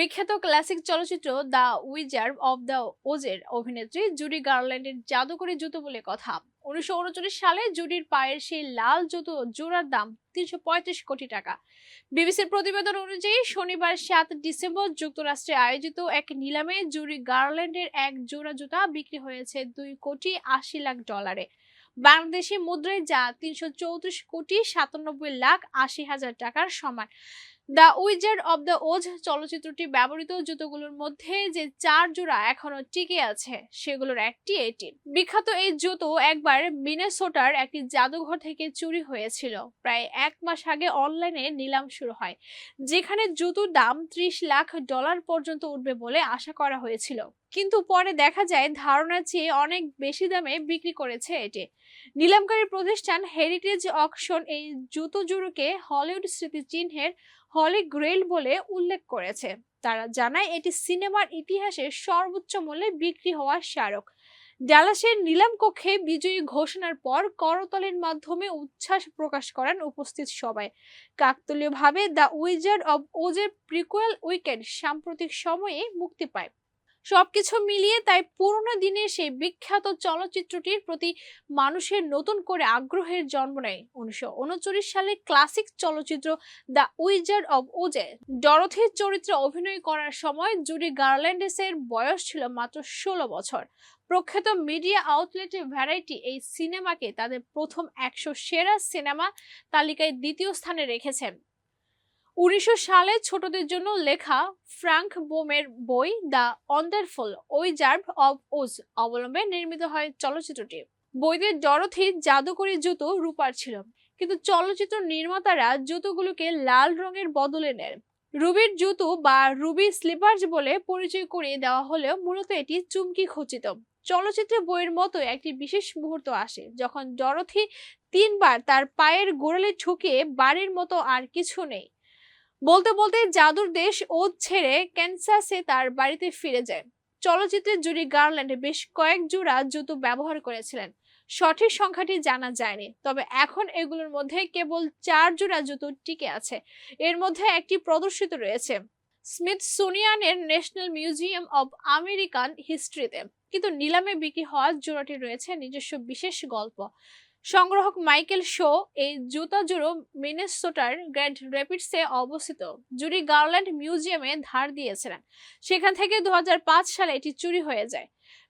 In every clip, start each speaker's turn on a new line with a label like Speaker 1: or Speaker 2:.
Speaker 1: বিখ্যাত ক্লাসিক চলচ্চিত্র the wizard of the ওজের অভিনেত্রী জুডি গার্ল্যান্ডের জাদুকরী জুতো বলে কথা। 1939 সালে জুডির পায়ের সেই লাল জুতো জোড়ার দাম 335 কোটি টাকা। বিবিসির প্রতিবেদন অনুযায়ী শনিবার 7 ডিসেম্বর যুক্তরাষ্ট্রে আয়োজিত এক নিলামে জুডি গার্ল্যান্ডের এক জোড়া জুতা বিক্রি হয়েছে $2,80,00,000 বাংলাদেশি মুদ্রায়, যা 334,97,80,000 টাকার সমান। দ্য উইজার্ড অব দ্য ওজ চলচ্চিত্রটি ব্যবহৃত জুতোগুলোর মধ্যে যে 4 জোড়া এখনো টিকে আছে সেগুলোর একটি এটি। বিখ্যাত এই জুতো একবার মিনেসোটার একটি জাদুঘর থেকে চুরি হয়েছিল। প্রায় 1 মাস আগে অনলাইনে নিলাম শুরু হয়, যেখানে জুতোর দাম $30,00,000 পর্যন্ত উঠবে বলে আশা করা হয়েছিল, কিন্তু পরে দেখা যায় ধারণার চেয়ে অনেক বেশি দামে বিক্রি করেছে এটি। নিলামকারী প্রতিষ্ঠান হেরিটেজ অকশন এই জুতো জোড়াকে হলিউড স্মৃতিচিহ্নের হলি গ্রেইল বলে উল্লেখ করেছে। তারা জানায় এটি সিনেমার ইতিহাসে সর্বোচ্চ মূল্যে বিক্রি হওয়া স্মারক। ডালাসের নিলাম কক্ষে বিজয়ী ঘোষণার পর করতালির মাধ্যমে উচ্ছ্বাস প্রকাশ করেন উপস্থিত সবাই। কাকতালীয়ভাবে দ্য উইজার্ড অব ওজের প্রিকুয়েল উইকেন্ড সাম্প্রতিক সময়ে মুক্তি পায়। সবকিছু মিলিয়ে তাই পুরোনো দিনের সেই বিখ্যাত চলচ্চিত্রটির প্রতি মানুষের নতুন করে আগ্রহের জন্ম নেয় 1939 সালে ক্লাসিক চলচ্চিত্র দ্য উইজার্ড অব ওজে। ডরথির চরিত্রে অভিনয় করার সময় জুডি গার্ল্যান্ডের বয়স ছিল মাত্র 16 বছর। প্রখ্যাত মিডিয়া আউটলেট ভ্যারাইটি এই সিনেমাকে তাদের প্রথম 100 সেরা সিনেমা তালিকায় দ্বিতীয় স্থানে রেখেছেন। 1900 সালে ছোটদের জন্য লেখা ফ্রাঙ্ক বোমের বই দ্য ওয়ান্ডারফুল উইজার্ড অব ওজ অবলম্বনে নির্মিত হয় চলচ্চিত্রটি। বইতে ডরথির জাদুকরী জুতো রূপার ছিল, কিন্তু চলচ্চিত্র নির্মাতারা জুতোগুলোকে লাল রঙের বদলে নেন। রুবির জুতো বা রুবি স্লিপার্স বলে পরিচয় করিয়ে দেওয়া হলেও মূলত এটি চুমকি খচিত। চলচ্চিত্রে বইয়ের মতো একটি বিশেষ মুহূর্ত আসে যখন ডরথি 3 বার তার পায়ের গোড়ালি ঠুকে বাড়ির মতো আর কিছু নেই বলতে বলতে জাদুর দেশ ওজ ছেড়ে ক্যানসাসে তার বাড়িতে ফিরে যায়। চলচ্চিত্রে জুডি গার্ল্যান্ড বেশ কয়েক জোড়া জুতো ব্যবহার করেছিলেন। সঠিক সংখ্যাটি জানা যায়নি, তবে এখন এগুলোর মধ্যে কেবল 4 জোড়া জুতো টিকে আছে। এর মধ্যে একটি প্রদর্শিত রয়েছে স্মিথসোনিয়ানের ন্যাশনাল মিউজিয়াম অব আমেরিকান হিস্ট্রিতে, কিন্তু নিলামে বিক্রি হওয়া জোড়াটি রয়েছে নিজস্ব বিশেষ গল্প। সংগ্রাহক মাইকেল শো এই জুতা জোড়ো মিনেসোটার গ্র্যান্ড র্যাপিডসে অবস্থিত জুডি গার্ল্যান্ড মিউজিয়ামে ধার দিয়েছিলেন। সেখান থেকে 2005 সালে এটি চুরি হয়ে যায়।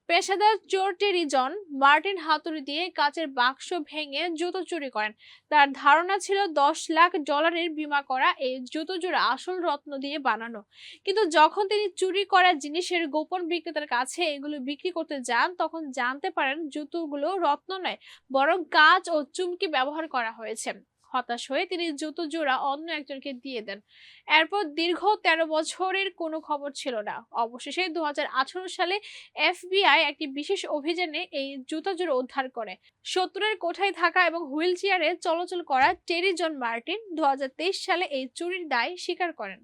Speaker 1: পেশাদার চোর টেরি জন মার্টিন হাতুড়ি দিয়ে কাচের বাক্স ভেঙে জুতো চুরি করেন। তার ধারণা ছিল $10,00,000 বীমা করা এই জুতো জোড়া আসল রত্ন দিয়ে বানানো, কিন্তু যখন তিনি চুরি করা জিনিসের গোপন বিক্রেতার কাছে এগুলো বিক্রি করতে যান, তখন জানতে পারেন জুতোগুলো রত্ন নয়, বরং কাঁচ ও চুমকি ব্যবহার করা হয়েছে। হতাশ হয়ে তিনি জুতো জোড়া অন্য একজনকে দিয়ে দেন। এরপর দীর্ঘ 13 বছরের কোনো খবর ছিল না। অবশেষে 2018 সালে এফবিআই একটি বিশেষ অভিযানে এই জুতা জোড়া উদ্ধার করে। 70-এর কোঠায় থাকা এবং হুইল চেয়ারে চলাচল করা টেরি জন মার্টিন 2023 সালে এই চুরির দায় স্বীকার করেন।